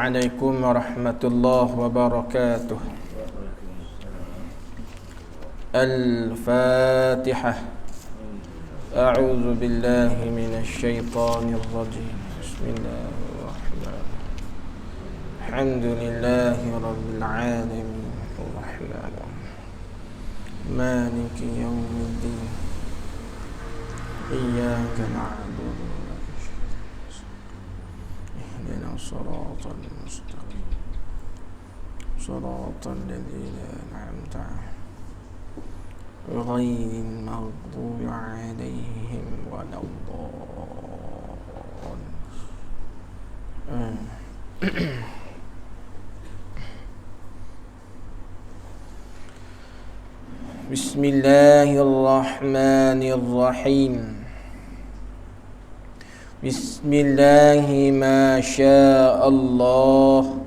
عليكم ورحمة الله وبركاته. الفاتحة. أعوذ بالله من الشيطان الرجيم. بسم الله الرحمن الرحيم. الحمد لله رب العالمين الرحمن مالك يوم الدين. إياك نعبد اهدنا الصراط المستقيم صراط الذين أنعمت عليهم غير المغضوب عليهم ولا الضالين. بسم الله الرحمن الرحيم. بسم الله ما شاء الله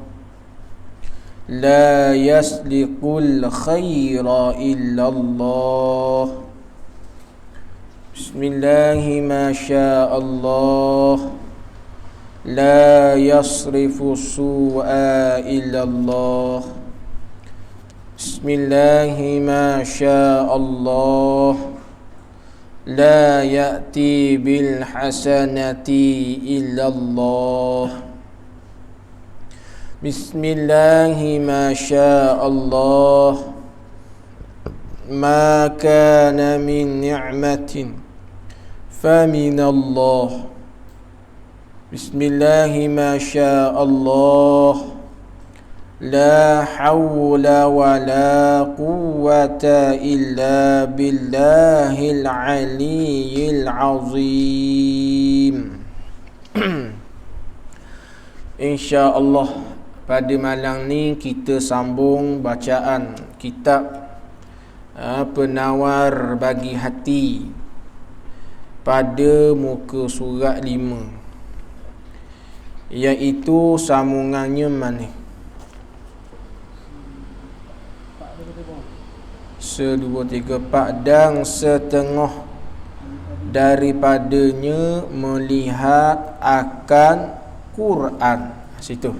لا يسلق الخير إلا الله. بسم الله ما شاء الله لا يصرف السوء إلا الله. بسم الله ما شاء الله لا يأتي بالحسنة إلا الله. بسم الله ما شاء الله ما كان من نعمة فمن الله. بسم الله ما شاء الله لا حول ولا قوة إلا بالله العلي العظيم. InsyaAllah pada malam ni kita sambung bacaan kitab Penawar Bagi Hati pada muka surat 5, iaitu sambungannya mana? Sedua, tiga, empat. Dan setengah daripadanya melihat akan Quran. Situ.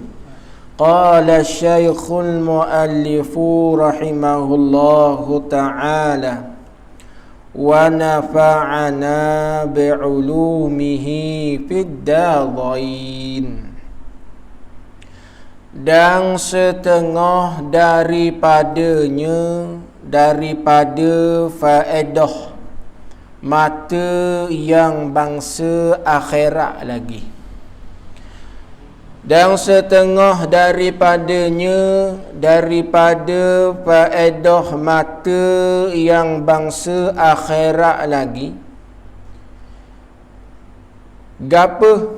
Qala Syekhul Muallifu rahimahullahu ta'ala wa nafa'ana bi'ulumihi fid darain. Dan setengah daripadanya, daripada faedah mata yang bangsa akhirat lagi. Dan setengah daripadanya, daripada faedah mata yang bangsa akhirat lagi, gapa?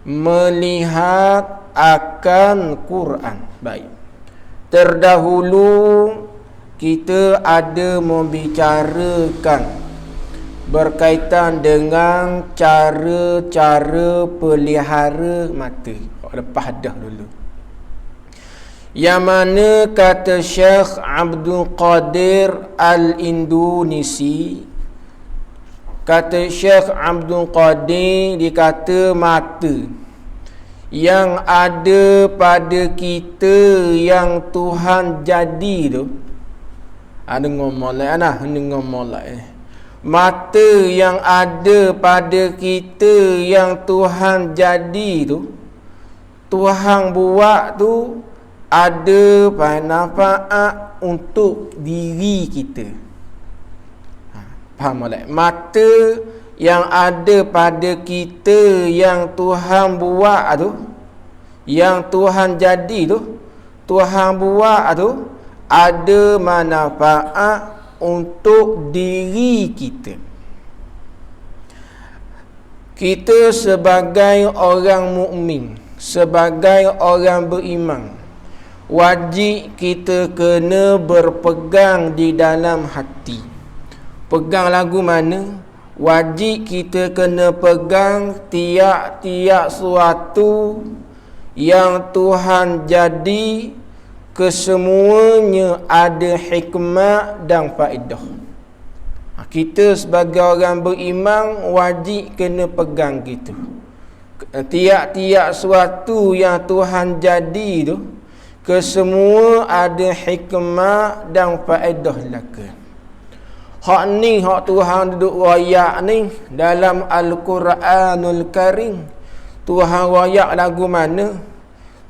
Melihat akan Quran. Baik, terdahulu kita ada membicarakan berkaitan dengan cara-cara pelihara mata. Lepas dah dulu. Yang mana kata Syekh Abdul Qadir Al-Indonesi, kata Syekh Abdul Qadir, dikata mata yang ada pada kita yang Tuhan jadi tu, ada ngomong lain nah, ini ngomong lain. Mata yang ada pada kita yang Tuhan jadi tu, Tuhan buat tu, ada manfaat untuk diri kita. Faham tak? Mata yang ada pada kita yang Tuhan buat tu, yang Tuhan jadi tu, Tuhan buat tu, ada manfaat untuk diri kita. Kita sebagai orang mukmin, sebagai orang beriman, wajib kita kena berpegang di dalam hati. Pegang lagu mana? Wajib kita kena pegang tiap-tiap suatu yang Tuhan jadi, kesemuanya ada hikmah dan faedah. Kita sebagai orang beriman wajib kena pegang gitu. tiap-tiap suatu yang Tuhan jadi tu, kesemua ada hikmah dan faedah belaka. Hak ni hak Tuhan duduk royak ni dalam Al-Quranul Karim. Tuhan royak lagu mana?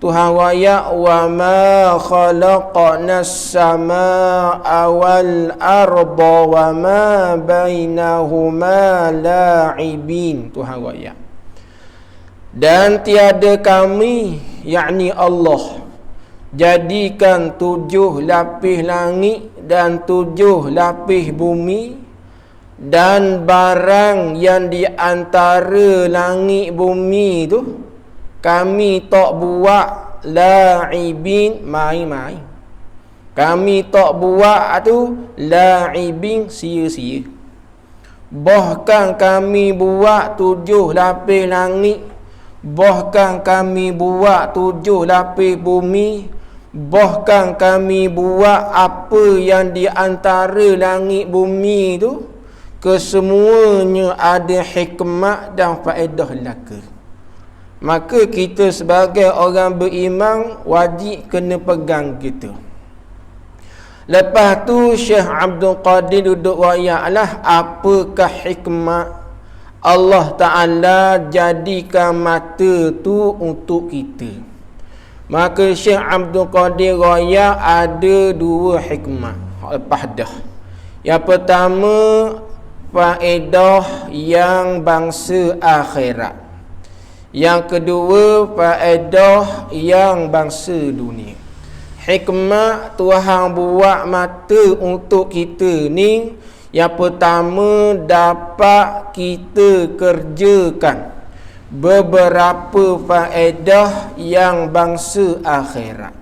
Tuhan royak wa ma khalaqnas samaa wal arda wa ma bainahuma la'ibin. Tuhan royak. Dan tiada kami, yakni Allah, jadikan 7 lapis langit dan 7 lapis bumi, dan barang yang di antara langit bumi tu kami tak buat la'ibin, main-main. Kami tak buat tu la'ibin, sia-sia. Bahkan kami buat 7 lapis langit, bahkan kami buat 7 lapis bumi, bahkan kami buat apa yang di antara langit bumi tu, kesemuanya ada hikmah dan faedah belaka. Maka kita sebagai orang beriman wajib kena pegang gitu. Lepas tu Syekh Abdul Qadir duduk royaklah apakah hikmah Allah Ta'ala jadikan mata tu untuk kita. Maka Syekh Abdul Qadir royak ada 2 hikmah. Lepas dah. Yang pertama, faedah yang bangsa akhirat. Yang kedua, faedah yang bangsa dunia. Hikmah Tuhan buat mata untuk kita ni, yang pertama, dapat kita kerjakan beberapa faedah yang bangsa akhirat.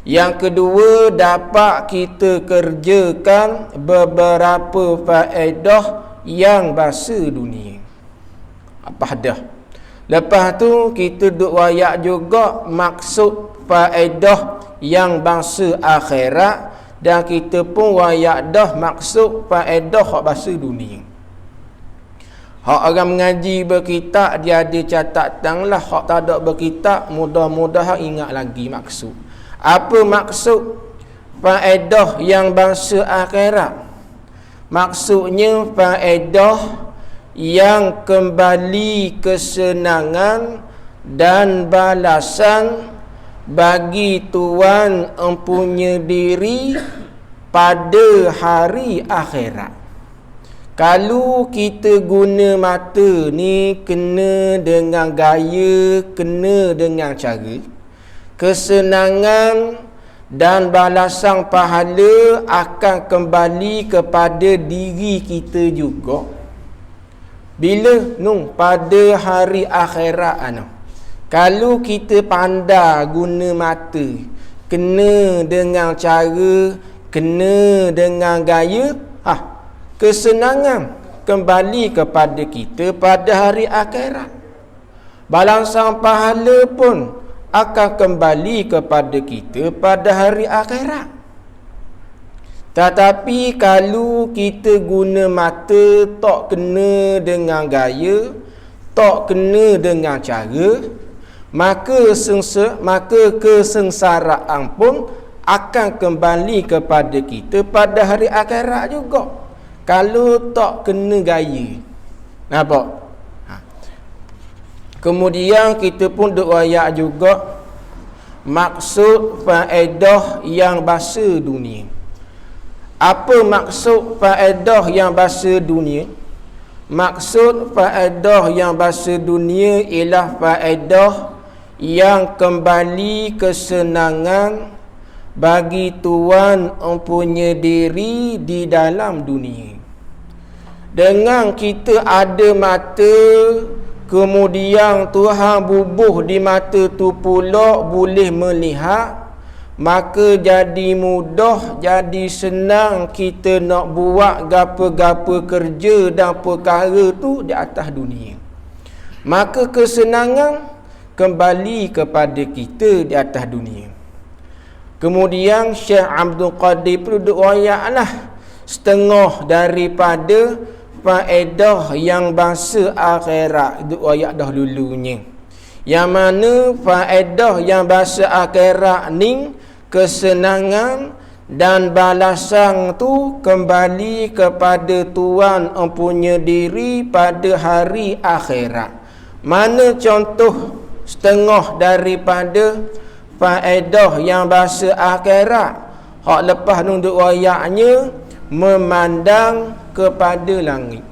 Yang kedua, dapat kita kerjakan beberapa faedah yang bangsa dunia. Apa dah? Lepas tu kita duk royak juga maksud faedah yang bangsa akhirat, dan kita pun royak dah maksud faedah hak bangsa dunia. Hak orang mengaji berkitab dia ada catatan lah. Hak tak ada berkitab mudah-mudahan ingat lagi maksud. Apa maksud faedah yang bangsa akhirat? Maksudnya faedah yang kembali kesenangan dan balasan bagi Tuhan empunya diri pada hari akhirat. Kalau kita guna mata ni kena dengan gaya, kena dengan cara, kesenangan dan balasan pahala akan kembali kepada diri kita juga. Bila? Pada hari akhirat kalau kita pandai guna mata, kena dengan cara, kena dengan gaya, kesenangan kembali kepada kita pada hari akhirat. Balasan pahala pun akan kembali kepada kita pada hari akhirat. Tetapi kalau kita guna mata tak kena dengan gaya, tak kena dengan cara, maka kesengsaraan pun akan kembali kepada kita pada hari akhirat juga. Kalau tak kena gaya. Nampak? Kemudian kita pun duk royak juga maksud faedah yang bangsa dunia. Apa maksud faedah yang bangsa dunia? Maksud faedah yang bangsa dunia ialah faedah yang kembali kesenangan bagi Tuhan empunya diri di dalam dunia. Dengan kita ada mata, kemudian Tuhan bubuh di mata tu pula boleh melihat, maka jadi mudah, jadi senang kita nak buat gapa-gapa kerja dan perkara tu di atas dunia. Maka kesenangan kembali kepada kita di atas dunia. Kemudian Syekh Abdul Qadir pun duduk royaklah setengah daripada faedah yang bangsa akhirat. Itu ayat dah dulunya. Yang mana faedah yang bangsa akhirat ni kesenangan dan balasan tu kembali kepada Tuhan empunya diri pada hari akhirat. Mana contoh setengah daripada faedah yang bahasa akhirat? Hak lepas nunduk ayatnya, memandang kepada langit.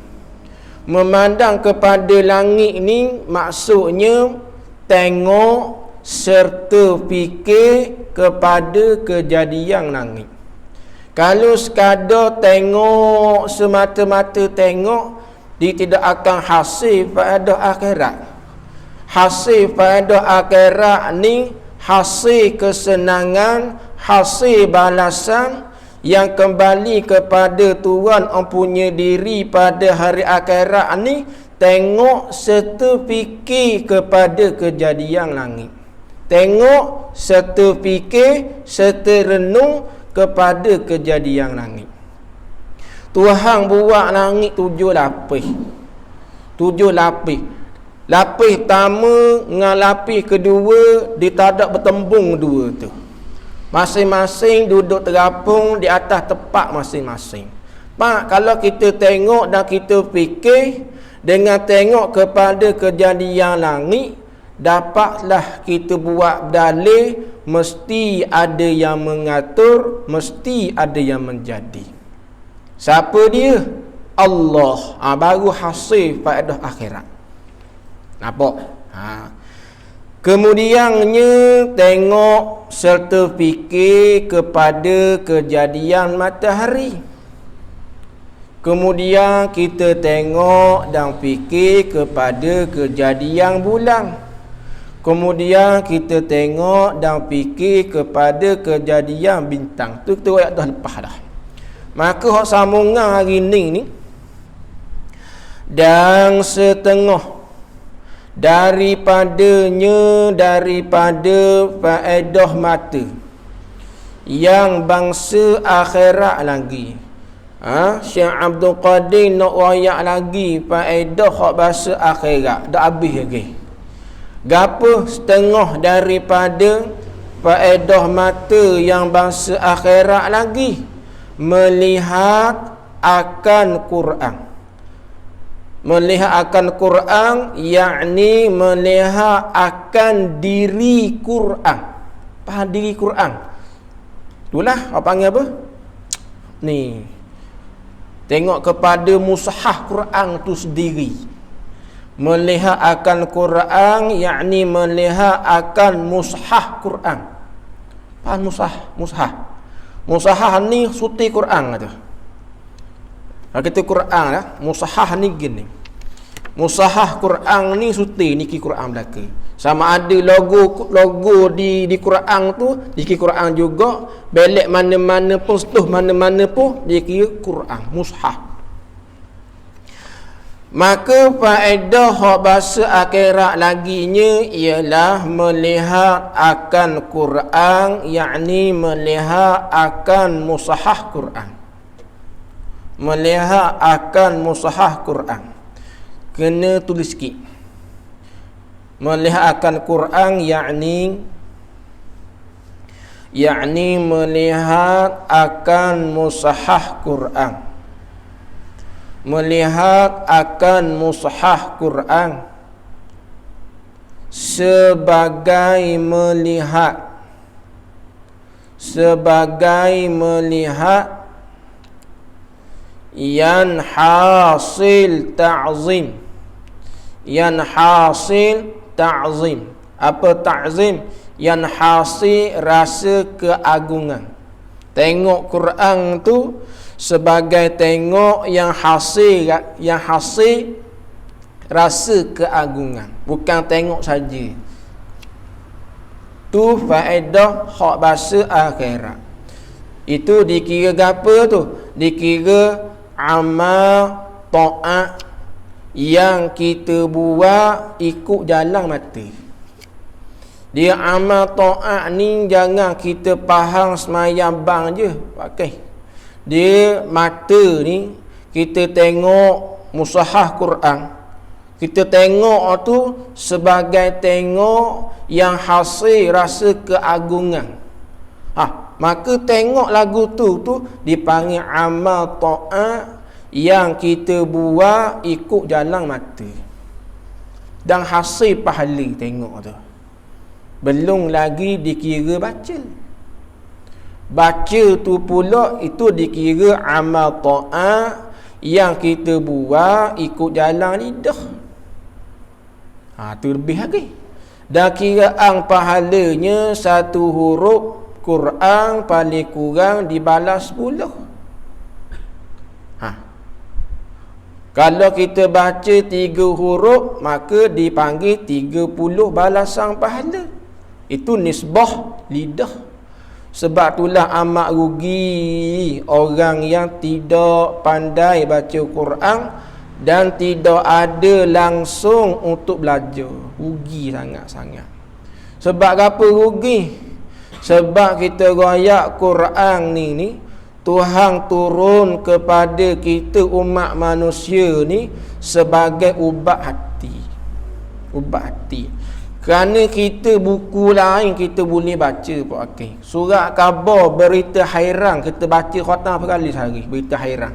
Memandang kepada langit ni maksudnya tengok serta fikir kepada kejadian langit. Kalau sekadar tengok semata-mata tengok, dia tidak akan hasil faedah akhirat. Hasil faedah akhirat ni hasil kesenangan, hasil balasan yang kembali kepada Tuhan empunya diri pada hari akhirat ni. Tengok serta fikir kepada kejadian langit. Tengok serta fikir serta renung kepada kejadian langit. Tuhan buat langit 7 lapis. 7 lapis. Lapis pertama dengan lapis kedua ditadak bertembung dua tu. Masing-masing duduk terapung di atas tepak masing-masing. Pak, kalau kita tengok dan kita fikir dengan tengok kepada kejadian langit, dapatlah kita buat dalil mesti ada yang mengatur, mesti ada yang menjadi. Siapa dia? Allah. Baru hasil faedah akhirat. Nampak? Kemudiannya tengok serta fikir kepada kejadian matahari. Kemudian kita tengok dan fikir kepada kejadian bulan. Kemudian kita tengok dan fikir kepada kejadian bintang. Tu kita ayat dah lepas dah. Maka hak sambungan hari ni dan setengah daripada faedah mata yang bangsa akhirat lagi. Syekh Abdul Qadir nak wayak lagi faedah hak bahasa akhirat. Dah habis lagi. Gapo setengah daripada faedah mata yang bangsa akhirat lagi? Melihat akan Quran. Melihat akan Quran, yakni melihat akan diri Quran. Faham diri Quran? Itulah apa panggil apa? Ni. Tengok kepada mushaf Quran tu sendiri. Melihat akan Quran, yakni melihat akan mushaf Quran. Faham mushaf? Mushaf ni suti Quran kata. Kalau kita Quran lah, mushaf ni gini. Mushaf Quran ni suti niki Quran belaka. Sama ada logo di Quran tu, di Quran juga, belek mana-mana pun, setuh mana-mana pun dia kira Quran, mushaf. Maka faedah hak bahasa akhirat laginya ialah melihat akan Quran, yakni melihat akan mushaf Quran. Melihat akan mushaf Quran. Kena tulis sikit. Melihat akan Quran, yakni melihat akan mushaf Quran. Melihat akan mushaf Quran sebagai melihat yang hasil ta'zim. Apa ta'zim? Yang hasil rasa keagungan. Tengok Quran tu sebagai tengok yang hasil rasa keagungan, bukan tengok saja. Tu faedah hak bahasa akhirat. Itu dikira apa tu? Dikira amal taat yang kita buat ikut jalan mata. Dia amal taat ni jangan kita faham semayang bang je pakai. Dia mata ni kita tengok mushaf Quran, kita tengok tu sebagai tengok yang hasil rasa keagungan. Maka tengok lagu tu dipanggil amal ta'at yang kita buat ikut jalan mata. Dan hasil pahala tengok tu. Belum lagi dikira baca. Baca tu pula itu dikira amal ta'at yang kita buat ikut jalan lidah. Tu lebih lagi. Dan kiraan pahalanya satu huruf Quran paling kurang dibalas 10. Kalau kita baca 3 huruf, maka dipanggil 30 balasan pahala. Itu nisbah lidah. Sebab itulah amat rugi orang yang tidak pandai baca Quran dan tidak ada langsung untuk belajar. Rugi sangat-sangat. Sebab apa rugi? Sebab kita royak Quran ni Tuhan turun kepada kita umat manusia ni sebagai ubat hati. Ubat hati. Kerana kita buku lain kita boleh baca Pak Akil. Surat khabar berita hairan kita baca khatam berkali sehari, berita hairan.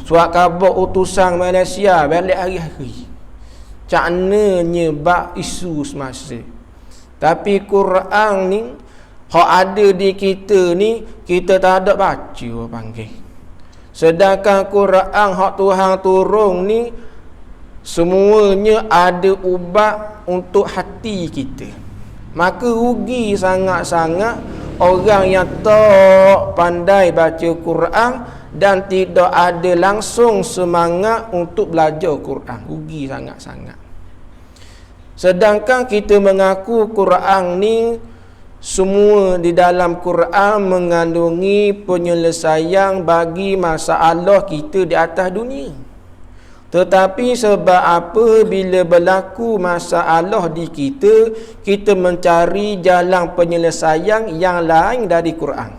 Surat khabar utusan Malaysia balik hari-hari. Caknanya bab isu semasa. Tapi Quran ni hak ada di kita ni kita tak ada baca orang panggil. Sedangkan Quran hak Tuhan turun ni semuanya ada ubat untuk hati kita. Maka rugi sangat-sangat orang yang tak pandai baca Quran dan tidak ada langsung semangat untuk belajar Quran. Rugi sangat-sangat. Sedangkan kita mengaku Quran ni semua di dalam Quran mengandungi penyelesaian bagi masalah kita di atas dunia. Tetapi sebab apa bila berlaku masalah di kita, kita mencari jalan penyelesaian yang lain dari Quran.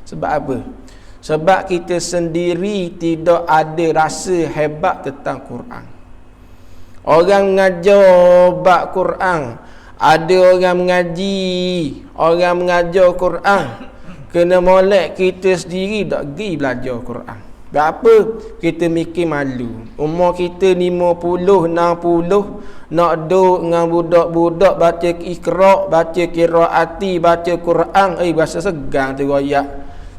Sebab apa? Sebab kita sendiri tidak ada rasa hebat tentang Quran. Orang mengajar bab Quran, ada orang mengaji, orang mengajar Quran, kena molek kita sendiri tak pergi belajar Quran. Berapa kita mikir malu. Umur kita 50, 60 nak duduk dengan budak-budak baca Iqra', baca qiraati, baca Quran, rasa segang tu royak.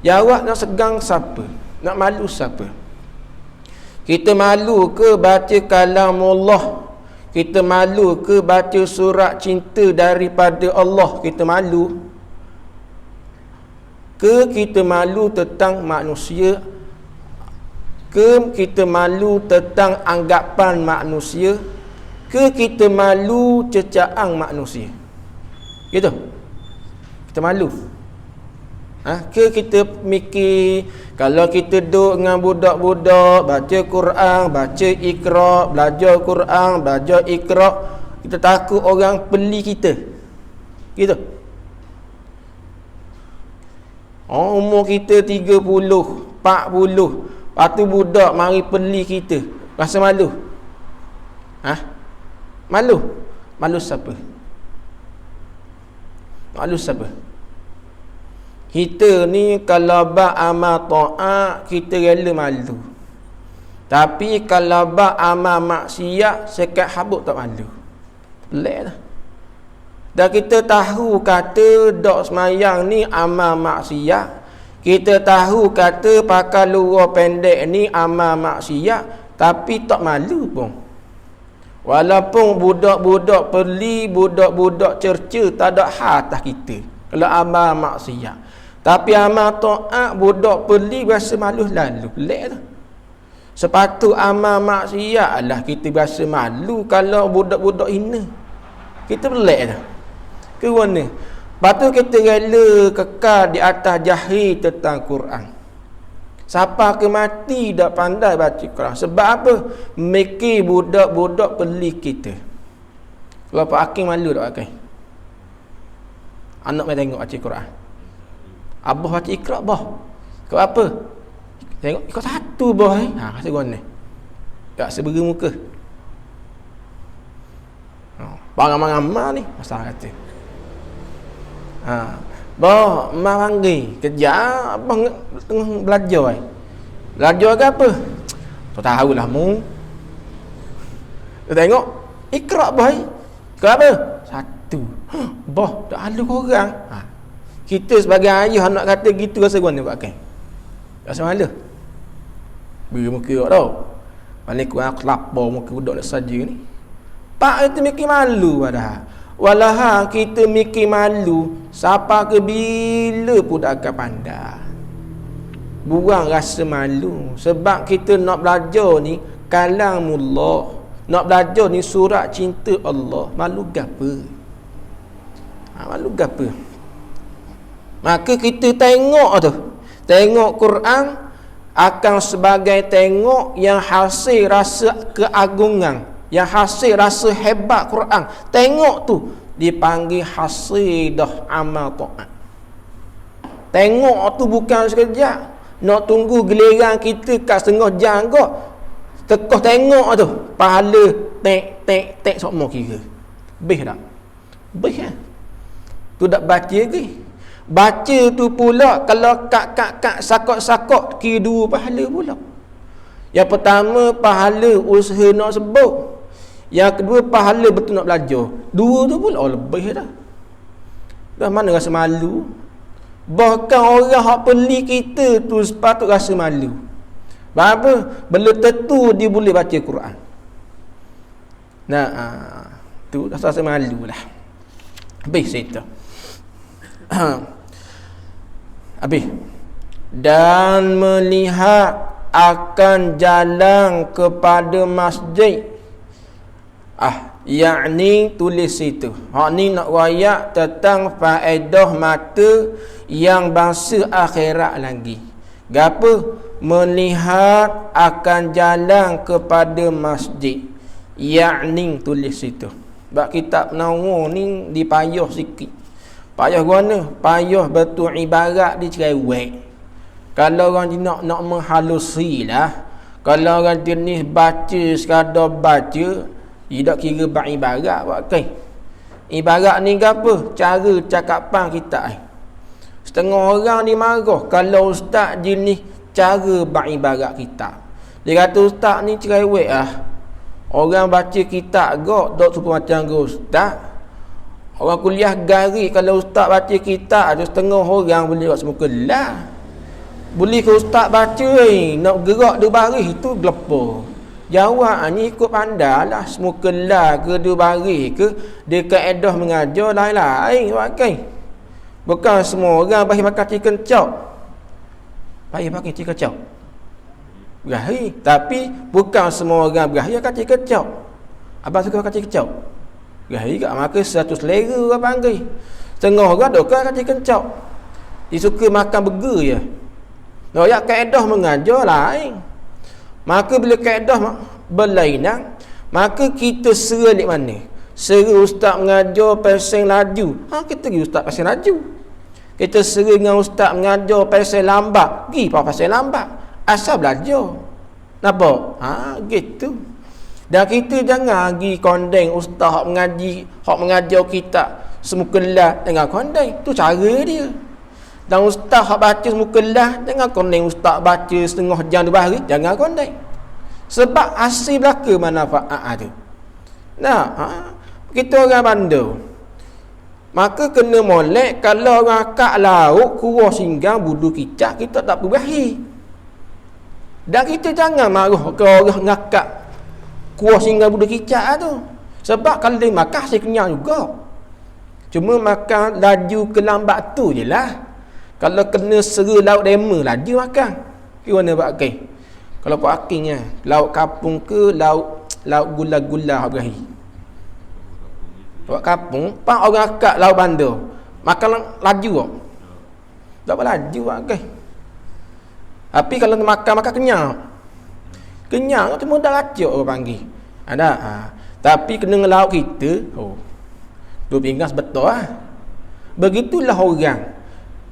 Jawab nak segang siapa? Nak malu siapa? Kita malu ke baca kalamullah? Kita malu ke baca surat cinta daripada Allah? Kita malu ke kita malu tentang manusia? Ke kita malu tentang anggapan manusia? Ke kita malu cecaan manusia? Gitu. Kita malu. Ke kita mikir kalau kita duduk dengan budak-budak baca Quran, baca Iqra', belajar Quran, belajar Iqra', kita takut orang beli kita. Gitu. Umur kita 30, 40, lepas tu budak mari beli kita. Rasa malu? Malu? Malu siapa? Malu siapa? Kita ni kalau bab amal ta'at kita rela malu. Tapi kalau bab amal maksiat sekat habuk tak malu. Pelik lah. Dan kita tahu kata dok semayang ni amal maksiat. Kita tahu kata pakai luar pendek ni amal maksiat, tapi tak malu pun. Walaupun budak-budak peli, budak-budak cerca tak ada hal atas kita kalau amal maksiat. Tapi amal ta'at budak peli rasa malu lalu. Pelik tu. Sepatut amal maksiat lah kita rasa malu kalau budak-budak hina. Kita pelik tu. Ke mana? Lepas tu kita rela kekal di atas jahil tentang Quran. Siapa ke mati tak pandai baca Quran. Sebab apa? Mikir budak-budak pelik kita. Kalau Pak Hakim malu tak Hakim? Anak main tengok baca Quran. Abah baca Iqra' bah. Kau apa? Tengok ikut satu bah. Kasih gua ni. tak seberi muka. Barang-barang ni masalah kata. Bah marangi kerja abang tengah belajar. Belajar ke apa? Tak tahulah mu. Tu tengok Iqra boy. Ke apa? Satu. Bah tak ada orang. Kita sebagai ayah nak kata gitu rasa guna buat kan? Rasa malu. Beri muka tau. Balik kurang kelapa muka budak nak saja ni. Pak itu mikir malu padahal. Walaha kita mikir malu siapa ke bila pun tak akan pandai. Buang rasa malu sebab kita nak belajar ni kalamullah. Nak belajar ni surat cinta Allah. Malu gapo? Malu gapo? Maka kita tengok tu. Tengok Quran akan sebagai tengok yang hasil rasa keagungan, yang hasil rasa hebat Quran. Tengok tu dipanggil hasidah amal taat. Tengok tu bukan sekejap. Nak tunggu giliran kita kat setengah jam kok. Tekoh tengok tu pahala tek semua kira. Beh tak? Beh kan? Tu dak baca lagi. Baca tu pula kalau kak sakok-sakok kira dua pahala pula. Yang pertama pahala usaha nak sebut. Yang kedua pahala betul nak belajar. Dua tu pula lebih dah. Dah mana rasa malu? Bahkan orang hak peli kita tu sepatut rasa malu. Apa? Belum tentu dia boleh baca Quran. Nah, tu rasa malu lah. Habis cerita. Habis. Dan melihat akan jalan kepada masjid. Yakni tulis itu. Hak ni nak royak tentang faedah mata yang bangsa akhirat lagi. Gapo? Melihat akan jalan kepada masjid. Yakni tulis itu. Sebab kitab Nawar ni dipayah sikit. Payah guna? Payah betul ibarat dia cerewet. Kalau orang nak menghalusi lah. Kalau orang jenis baca sekadar baca, tidak kira beribarat buat kan. Ibarat ni apa? Cara cakapan kita. Setengah orang ni marah kalau ustaz jenis cara beribarat kita. Dia kata ustaz ni cerewet lah. Orang baca kitab gak dok supaya macam ke ustaz. Orang kuliah garik kalau ustaz baca kitab ada setengah orang boleh buat semua kelas. Boleh ke ustaz baca nak gerak dua baris itu gelepa. Jawab ni ikut pandailah semua kelas ke dua baris ke dia kaedah mengajar lain-lain buat kan. Bukan semua orang bagi makan chicken chop. Bagi makan chicken chop. Berahi, tapi bukan semua orang berahi makan chicken chop. Abang suka makan chicken chop. Berahi kat maka satu selera orang panggil. Setengah orang dok makan chicken chop. Dia suka makan burger je. Royak kaedah mengajar lain. Maka bila kaedah berlainan, maka kita serik mana? Serik ustaz mengajar pasal laju. Kita pergi ustaz pasal laju. Kita serik dengan ustaz mengajar pasal lambat. Pergi pasal lambat. Asal belajar. Nampak? Gitu. Dan kita jangan pergi kondeng ustaz hak mengajar kita semua kelas dengan kondeng. Tu cara dia. Dan ustaz hak baca semua kelas jangan kondeng ustaz baca setengah jam 2 hari, jangan kondeng. Sebab hasil belaka manfaat tu. Kita orang bandar. Maka kena molek kalau orang kat laut kurang singgang budu kicak kita tak berbahaya. Dan kita jangan marah ke orang ngakak kuah singgang budu kicak tu. Sebab kalau dia makan saya kenyang juga. Cuma makan laju ke lambat tu je lah. Kalau kena sera laut dema laju makan. Gimana buat okay? Kalau buat akingnya laut kapung ke laut gula-gula berahi. Buat kapung, pak orang akak laut bandar. Makan laju kok. Tak apa laju buat okay. Tapi kalau makan kenyang. Kenyang tu mudah racuk orang panggil. Ada. Tapi kena ngelaut kita, dua pinggang sebetul lah. Begitulah orang.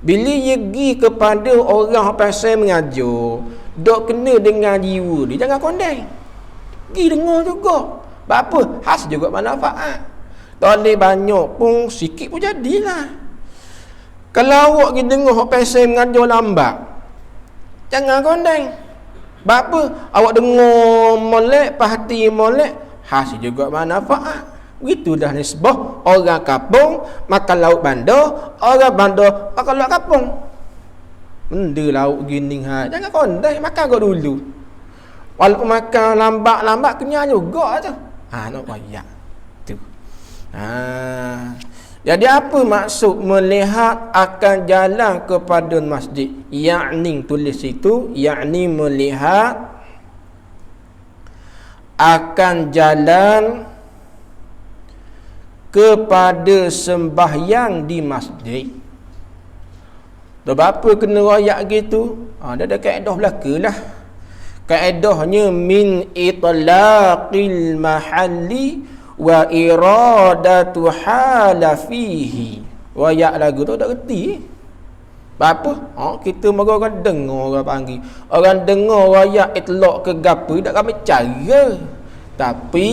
Bila dia pergi kepada orang pasal mengajar, dok kena dengan jiwa dia, jangan kondeng. Pergi dengar juga. Apa? Hasil juga manfaat. Tak boleh banyak pun, sikit pun jadilah. Kalau awak pergi dengar pasal mengajar lambat, jangan kondeng. Apa? Awak dengar molek, pahati molek, hasil juga manfaat. Begitu dah nisbah orang kampung makan lauk bandar, orang bandar makan lauk kampung. Benda lauk gini jangan kondai, makan kau dulu. Walaupun makan lambat-lambat kenyang juga tu. Nak royak tu. Jadi apa maksud melihat akan jalan kepada masjid? Yakni tulis itu, yakni melihat akan jalan kepada sembahyang di masjid. Dah apa kena royak gitu? Dia ada kaedah belakalah. Kaedahnya min itlaqil mahalli wa iradatu hala fihi. Royak lagu tu tak reti. Apa? Kita mara orang dengar orang panggil. Orang dengar royak itlaq ke gapo tak kami cara. Tapi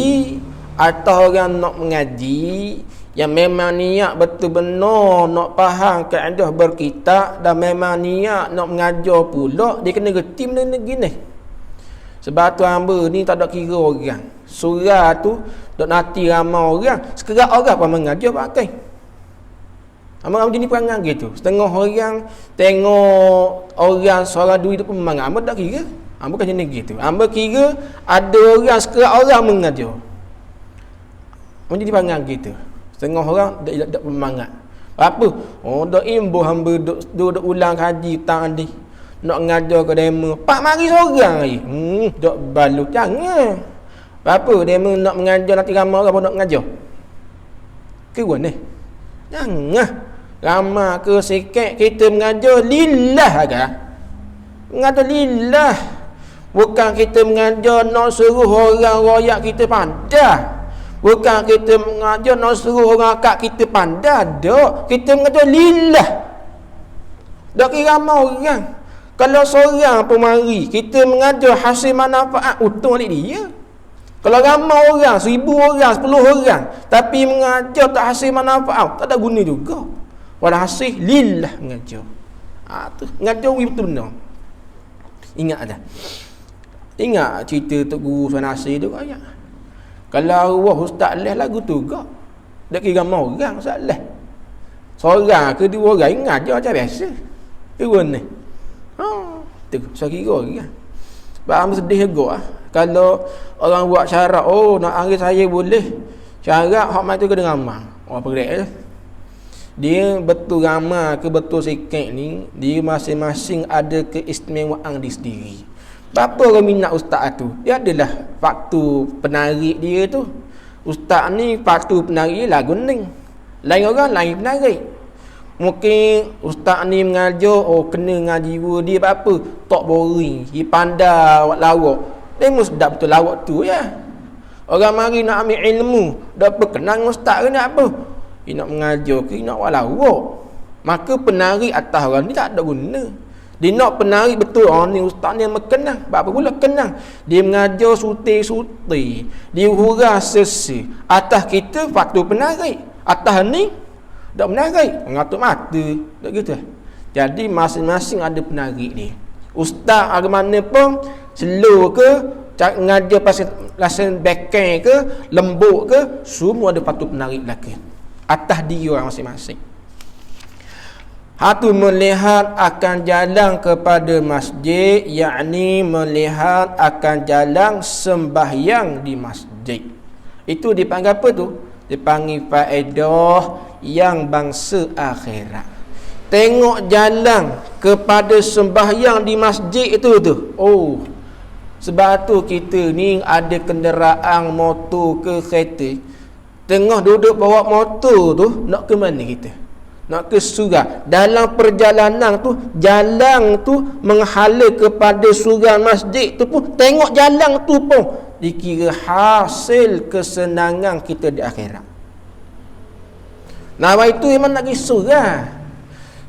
atau orang nak mengaji yang memang niat betul benar nak faham kaedah berkitab dan memang niat nak mengajar pula, dia kena reti benda gini. Sebab tu hamba ni tak ada kira orang. Surah tu dok nanti ramai orang, sekerat orang pun mengajar pakai. Hamba macam ni perangai gitu. Setengah orang tengok orang seorang duit tu pun memang hamba tak kira. Hamba kan jenis gitu. Hamba kira ada orang sekerat orang mengajar. Macam dia panggil gitu. Setengah orang tak bermangat. Apa? Dak imbuh hamba duk ulang haji tang ni. Nak ngajar ke demo. Pak mari seorang lagi. Dak balu jangan. Apa demo nak mengajar nanti ramai orang pun nak mengajar. Kira ni. Jangan. Ramai ke sikit kita mengajar lillah agak. Mengajar lillah. Bukan kita mengajar nak suruh orang royak kita pandai. Bukan kita mengajar nak suruh orang akak kita pandai. Tak. Kita mengajar lillah. Tak kira ramai orang. Kalau seorang pun mari, kita mengajar hasil manfaat, untung balik dia. Kalau ramai orang, 1000 orang, 10 orang, tapi mengajar tak hasil manfaat, tak ada guna juga. Walhasil lillah mengajar. Tu mengajar betul benar. Ingat dah. Ingat cerita Tok Guru Sanasi tu ayat. Kalau arwah ustaz leh lagu tu gak. Dak kira ramai orang ustaz leh. Seorang ke dua orang ingat je macam biasa. Kira ni. Tu saya kira kan. Sebab sedih juga kalau orang buat syarat, nak hari saya boleh. Syarat hak mai tu kena ramai. Orang perik je. Dia betul ramai ke betul sikit ni, dia masing-masing ada keistimewaan di sendiri. Berapa orang minat ustaz tu? Dia adalah faktor penarik dia tu. Ustaz ni faktor penarik dia lagu ni. Lain orang lain penarik. Mungkin ustaz ni mengajar, kena ngaji dia apa? Tak boring. Dia pandai awak lawak. Dia mesti sedap betul lawak tu ya. Orang mari nak ambil ilmu, dak berkenan ustaz ke nak apa? Dia nak mengajar ke nak awak lawak. Maka penarik atas orang ni tak ada guna. Dia nak penarik betul, ni ustaz ni mengenang. Apa pula kenang? Dia mengajar suti-suti. Dia hurah sesi. Atas kita faktor penarik. Atas ni tak menarik. Mengatuk mata. Tak gitu. Jadi masing-masing ada penarik dia. Ustaz ada mana pun, slow ke, mengajar pasal backhand ke, lembut ke, semua ada faktor penarik lelaki. Atas dia orang masing-masing. Hatu melihat akan jalan kepada masjid, yakni melihat akan jalan sembahyang di masjid. Itu dipanggil apa tu? Dipanggil faedah yang bangsa akhirat. Tengok jalan kepada sembahyang di masjid itu tu. Sebab tu kita ni ada kenderaan motor ke kereta. Tengah duduk bawa motor tu, nak ke mana kita? Nak ke surau. Dalam perjalanan tu, jalan tu menghala kepada surau masjid tu pun, tengok jalan tu pun dikira hasil kesenangan kita di akhirat. Nah, itu memang nak pergi surau.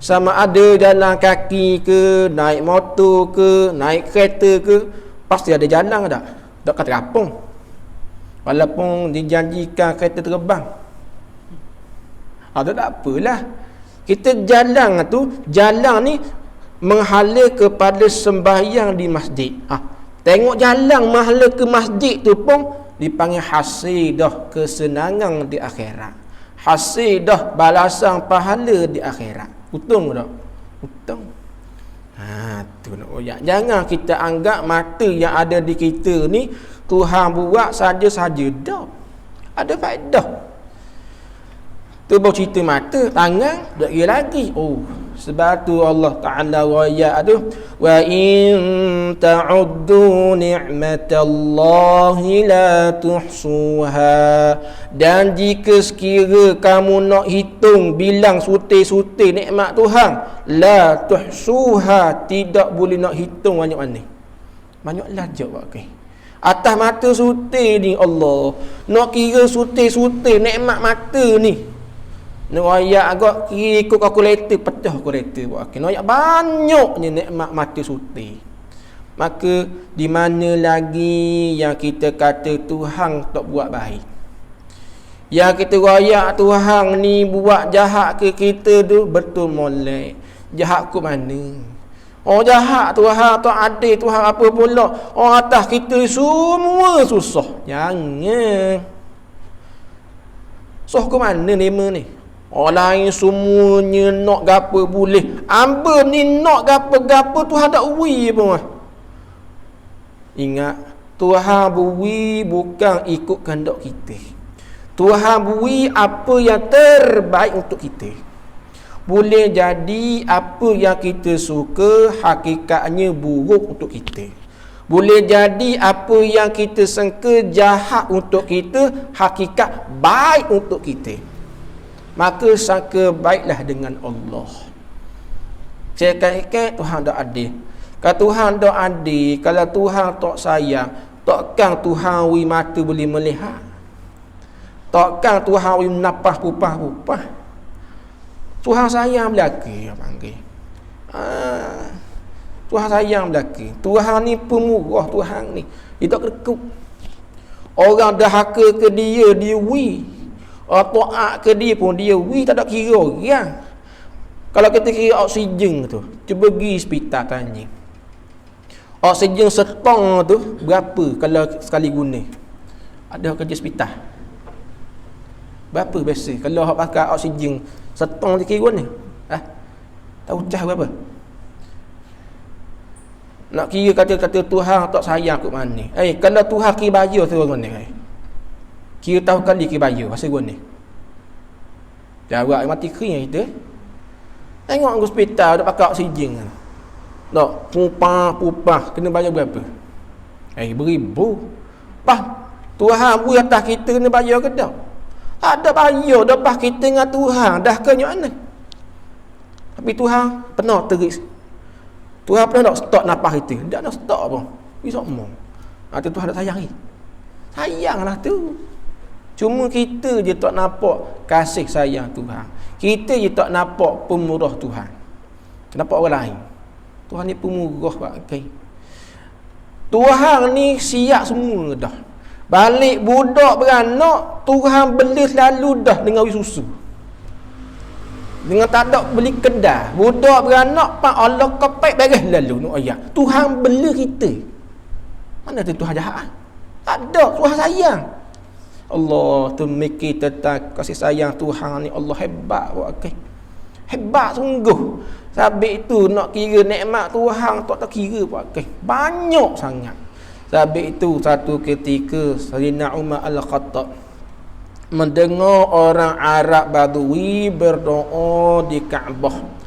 Sama ada jalan kaki ke, naik motor ke, naik kereta ke, pasti ada jalan tak? Tak kata kampung. Walaupun dijanjikan kereta terbang. Tak apalah. Kita jalan ni menghala kepada sembahyang di masjid. Tengok jalan menghala ke masjid tu pun dipanggil hasil dah kesenangan di akhirat. Hasil dah balasan pahala di akhirat. Untung tak? Untung. Tu nak royak. Jangan kita anggap mata yang ada di kita ni Tuhan buat saja-saja dah. Ada faedah. Tu baru cerita mata, tangan tak kira lagi. Sebab tu Allah Ta'ala royak tu, wa in ta'uddu ni'matallahi la tuhsuha. Dan jika sekira kamu nak hitung, bilang sutir-sutir nikmat Tuhan, la tuhsuha, tidak boleh nak hitung banyak mana. Banyaklah jawab okay. Atas mata sutir ni Allah, nak kira sutir-sutir nikmat mata ni, Noyak agak ikut kalkulator, pecah kalkulator buat. Noyak banyaknya nikmat mata suti. Maka di mana lagi yang kita kata Tuhan tak buat baik? Yang kita royak Tuhan ni buat jahat ke kita tu betul molek. Jahat ke mana? Jahat Tuhan tak adil, Tuhan apa pula? Atas kita semua susah. Jangan. Susah ke mana nema ni? Orang lain semuanya nak gapo boleh. Amba ni nak gapo-gapo Tuhan tak beri pun. Ingat, Tuhan beri bukan ikut kehendak kita. Tuhan beri apa yang terbaik untuk kita. Boleh jadi apa yang kita suka hakikatnya buruk untuk kita. Boleh jadi apa yang kita sangka jahat untuk kita hakikat baik untuk kita. Maka sangka baiklah dengan Allah. Saya kata Tuhan tak adil. Kalau Tuhan tak adil, kalau Tuhan tak sayang, takkan Tuhan wi mata boleh melihat. Takkan Tuhan wi napas pupah-pupah. Tuhan sayang belaka panggil. Tuhan sayang belaka. Tuhan ni pemurah, Tuhan ni. Dia tak kekuk. Orang dahaka ke dia wi. Taat ke dia pun dia tak ada kira orang. Kalau kita kira oksigen tu, cuba pergi hospital tanya. Oksigen setong tu berapa kalau sekali guna? Ada kerja hospital. Berapa biasa kalau hak pakai oksigen setong dia kira ni? Tahu cah berapa? Nak kira kata-kata Tuhan tak sayang kat mana? Kalau Tuhan kira bayar tu orang ni. Kira tahu kali kira bayar pasal gua ni. Jawab mati kering kita. Tengok hospital dak pakai oksigen. Nak pupah kena bayar berapa? Beribu. Tuhan beri atas kita kena bayar ke tak? Tak ada bayar lepas kita dengan Tuhan dah ke mana? Tapi Tuhan pernah teris. Tuhan pernah nak stop nafas kita. Tak nak stop pun. Bisa omong. Tuhan tak sayang ni. Sayanglah tu. Cuma kita je tak nampak kasih sayang Tuhan. Kita je tak nampak pemurah Tuhan. Nampak orang lain. Tuhan ni pemurah pakai. Tuhan ni siap semua dah. Balik budak beranak, Tuhan beli selalu dah dengan susu. Dengan tak ada beli kedai. Budak beranak pak Allah kepek beres lalu nak ayat. Tuhan beli kita. Mana tu Tuhan jahat? Tak ada, Tuhan sayang. Allah tu mikir tentang kasih sayang Tuhan ni. Allah hebat buat okay. Hebat sungguh. Sabit itu nak kira nikmat Tuhan tak kira buat okay. Banyak sangat. Sabit itu satu ketika Sayyidina Umar Al-Khattab mendengar orang Arab Badui berdoa di Kaabah.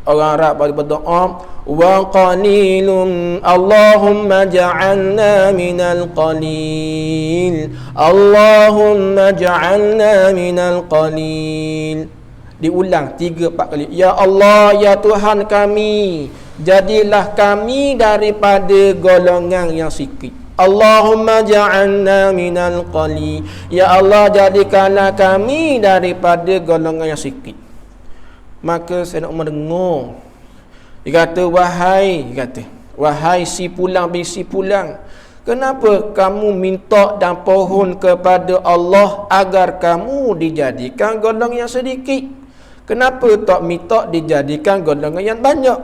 Orang Arab berdoa, wa qalilun Allahumma ja'alna minal qalil, Allahumma ja'alna minal qalil. Diulang 3-4 kali. Ya Allah, ya Tuhan kami, jadilah kami daripada golongan yang sikit. Allahumma ja'alna minal qalil, ya Allah jadikanlah kami daripada golongan yang sikit. Maka saya nak mendengar. Dia kata, wahai si pulang bin si pulang, Kenapa kamu minta dan pohon kepada Allah agar kamu dijadikan golongan yang sedikit? Kenapa tak minta dijadikan golongan yang banyak?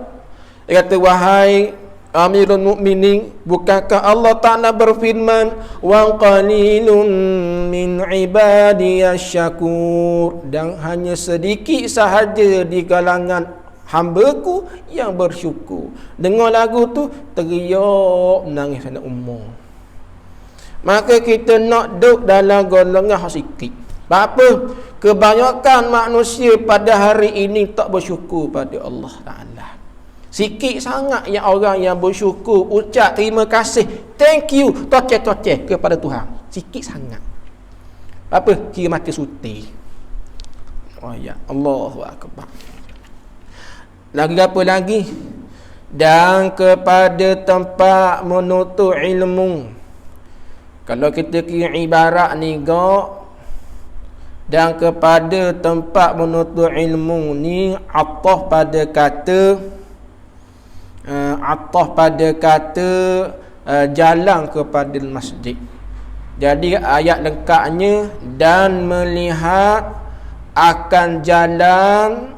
Dia kata, wahai Amirul Mukminin, bukankah Allah Ta'ala berfirman, wa qalilun min ibadiyasy syakur, dan hanya sedikit sahaja di kalangan hamba-Ku yang bersyukur. Dengar lagu tu teriak menangis anak umur. Maka kita nak duduk dalam golongan sikit. Apa? Kebanyakan manusia pada hari ini tak bersyukur pada Allah Ta'ala. Sikit sangat yang orang yang bersyukur, ucap terima kasih, thank you, toceh-toceh kepada Tuhan. Sikit sangat. Apa? Kira mati suti. Oh ya, Allahu Akbar. Lagi apa lagi? Dan kepada tempat menuntut ilmu. Kalau kita kira ibarat ni dan kepada tempat menuntut ilmu ni ataf pada kata jalan kepada masjid. Jadi ayat lengkapnya, dan melihat akan jalan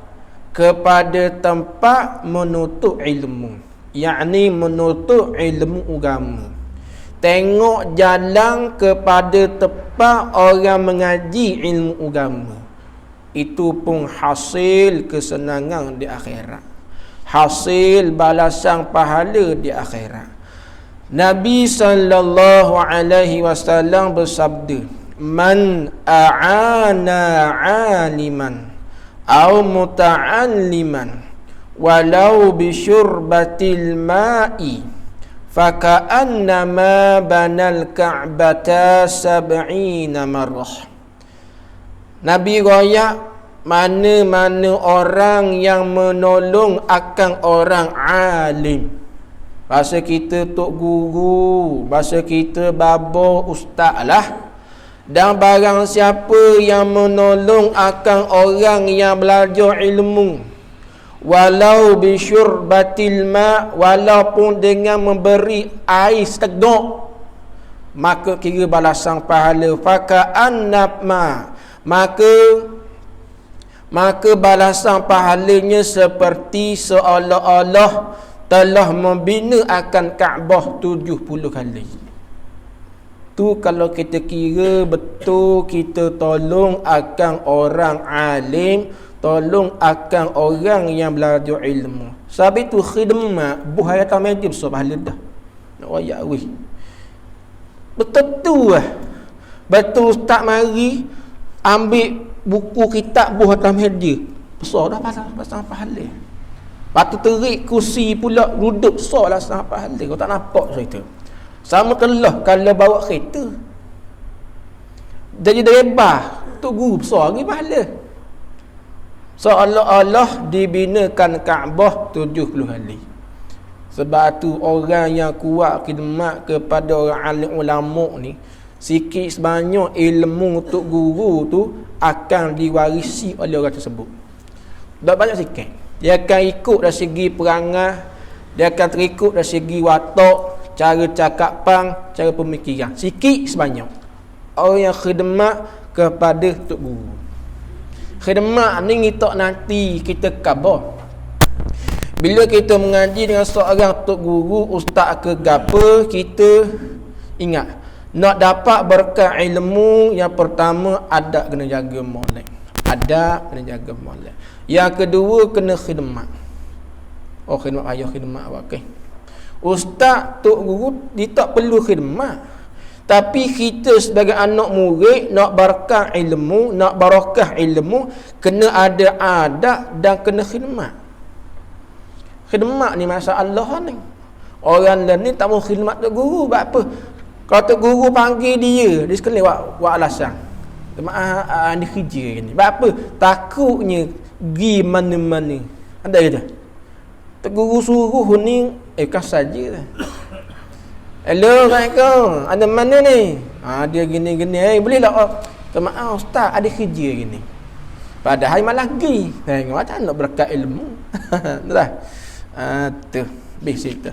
kepada tempat menuntut ilmu, yakni menuntut ilmu agama. Tengok jalan kepada tempat orang mengaji ilmu agama. Itu pun hasil kesenangan di akhirat, hasil balasan pahala di akhirat. Nabi sallallahu alaihi wasallam bersabda, man a'ana 'aliman aw muta'alliman walau bi syurbatil ma'i faka'annama banal ka'bata 70 marrah. Nabi royak, mana-mana orang yang menolong akan orang alim, bahasa kita tok guru, bahasa kita babo, ustaz lah, dan barang siapa yang menolong akan orang yang belajar ilmu, walau bisyurbatil ma, walaupun dengan memberi air seteguk, maka kira balasan pahala. Faka'annama, maka balasan pahalanya seperti seolah-olah telah membina akan Kaabah 70 kali. Tu kalau kita kira betul kita tolong akan orang alim, tolong akan orang yang belajar ilmu. Sebab itu khidmat buhaya tamedim so pahala dah. Nak wayak weh. Betul tu lah. Betul ustaz mari ambil buku kitab buah atas meja, besar dah pasang pahala. Lepas tu terik kursi pula duduk, besar lah pasang pahala. Kau tak nampak cerita. Sama kelah kalau bawa kereta, jadi driver tu guru besar lagi pahala. Seolah-olah dibinakan Kaabah 70 kali. Sebab tu orang yang kuat khidmat kepada orang alim ulama ni, sikit sebanyak ilmu untuk guru tu akan diwarisi oleh orang tersebut. Tak banyak sikit. Dia akan ikut dari segi perangai, dia akan terikut dari segi watak, cara cakapan, cara pemikiran. Sikit sebanyak orang yang khidmat kepada tok guru. Khidmat ni kita nanti kita khabar. Bila kita mengaji dengan seorang tok guru, ustaz ke gapo, kita ingat nak dapat berkah ilmu, yang pertama adab kena jaga molek. Adab kena jaga molek. Yang kedua kena khidmat. Oh, khidmat ayah, khidmat wakil. Ustaz, tok guru dia tak perlu khidmat. Tapi kita sebagai anak murid nak berkah ilmu, nak barakah ilmu, kena ada adab dan kena khidmat. Khidmat ni masalah ni. Orang lain ni tak mau khidmat tok guru. Sebab apa? Kalau tok guru panggil dia sekali buat alasan. Maaf, ni kerja ni. Sebab apa? Takutnya pergi mana-mana. Ada kata? Tok guru suruh ni, kan saja lah. Hello, Assalamualaikum. Ada mana ni? Dia gini-gini. Boleh tak? Maaf, ustaz, ada kerja gini. Padahal malah pergi. Tengok macam nak berkat ilmu. Dah. Tu. Basic tu.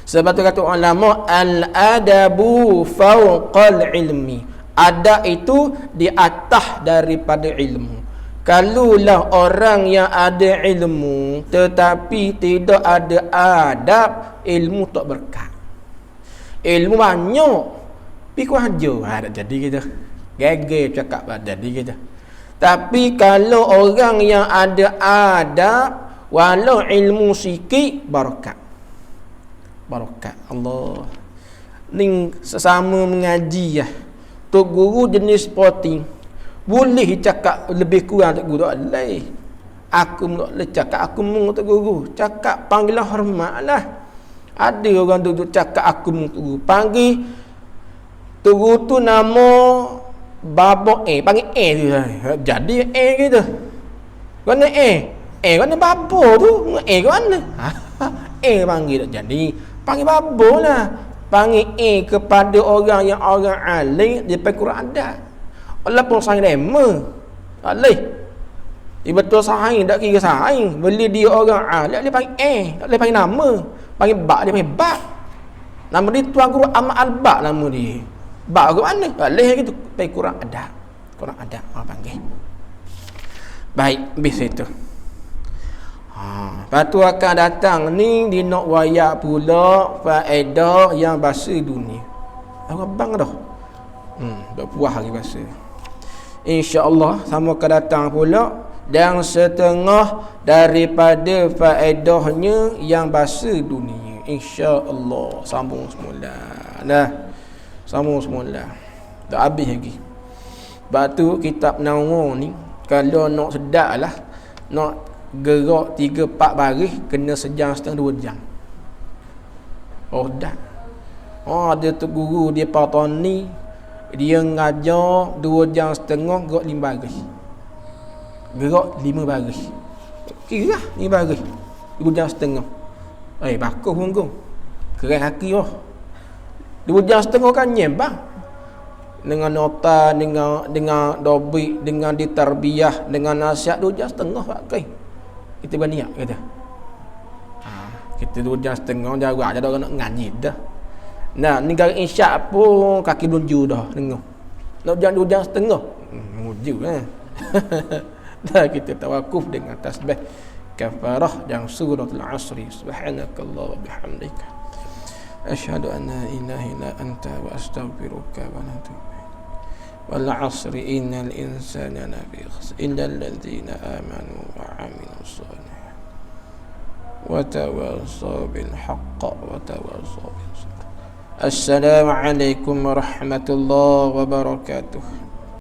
Sebab tu kata ulama, al-adabu fawqal ilmi. Adab itu di atas daripada ilmu. Kalulah orang yang ada ilmu tetapi tidak ada adab, ilmu tak berkat. Ilmu banyak, tapi kurang ajar. Tak jadi kita. Gagel cakap tak jadi kita. Tapi kalau orang yang ada adab, walau ilmu sikit, barakat. Barakat Allah. Ni sesama mengaji ya. Tok guru jenis sporting. Boleh cakap lebih kurang tok guru tak boleh. Aku tak boleh cakap aku mung tok guru. Cakap panggilan hormatlah. Ada orang duduk cakap aku mung tok guru. Panggil tok guru tu nama Babo panggil tu. Jadi gitu. Mana mana babo tu? Ke mana? Panggil tak jadi. Panggil babo lah. Panggil kepada orang yang orang alim di Quran ada. Allah pun saing dema. Alih. Dia betul saing tak kira saing. Beli dia orang alim dia panggil tak boleh panggil nama. Panggil bak dia panggil bak. Nama dia tuan guru Ahmad Al-Bak nama dia. Bak ke mana? Alih gitu. Pai Quran ada. Quran ada orang panggil. Baik, habis itu. Lepas tu akan datang ni dia nak wayak pula faedah yang bahasa dunia. Orang bang dah. Dah puas hari bahasa. InsyaAllah sama akan datang pula dan setengah daripada faedahnya yang bahasa dunia. InsyaAllah sambung semula. Dah. Sambung semula. Dah habis lagi. Sebab tu kitab Nawar ni kalau nak sedap lah, nak gerak 3-4 baris kena sejam setengah 2 jam. Oh dah. Ada tu guru dia Patani, dia ngajar 2 jam setengah gerak 5 baris. Gerak 5 baris. Kira lah 5 baris. 2 jam setengah. Bagus pun. Keren haki lah. 2 jam setengah kan nyembang. Dengan nota, dengan dobik, dengan ditarbiyah, dengan nasihat 2 jam setengah pakai. Kita berniat kata. Kita 2 jam setengah jarak ada orang nak ngaji dah. Nah, ni kalau insya pun kaki lunju dah dengar. Nak jangan 2 jam setengah. Muju dah kita tawakuf dengan tasbih kafarah dan suratul asri. Subhanakallah wa bihamdika. Asyhadu an la ilaha illa anta wa astaghfiruka wa atubu ilaik. Wal 'asri innal insana lafi khusr illa alladhina amanu wa 'amilus shalihat wa tawassaw bil haqqi wa tawassaw bis sabr. Assalamu alaikum warahmatullahi wabarakatuh.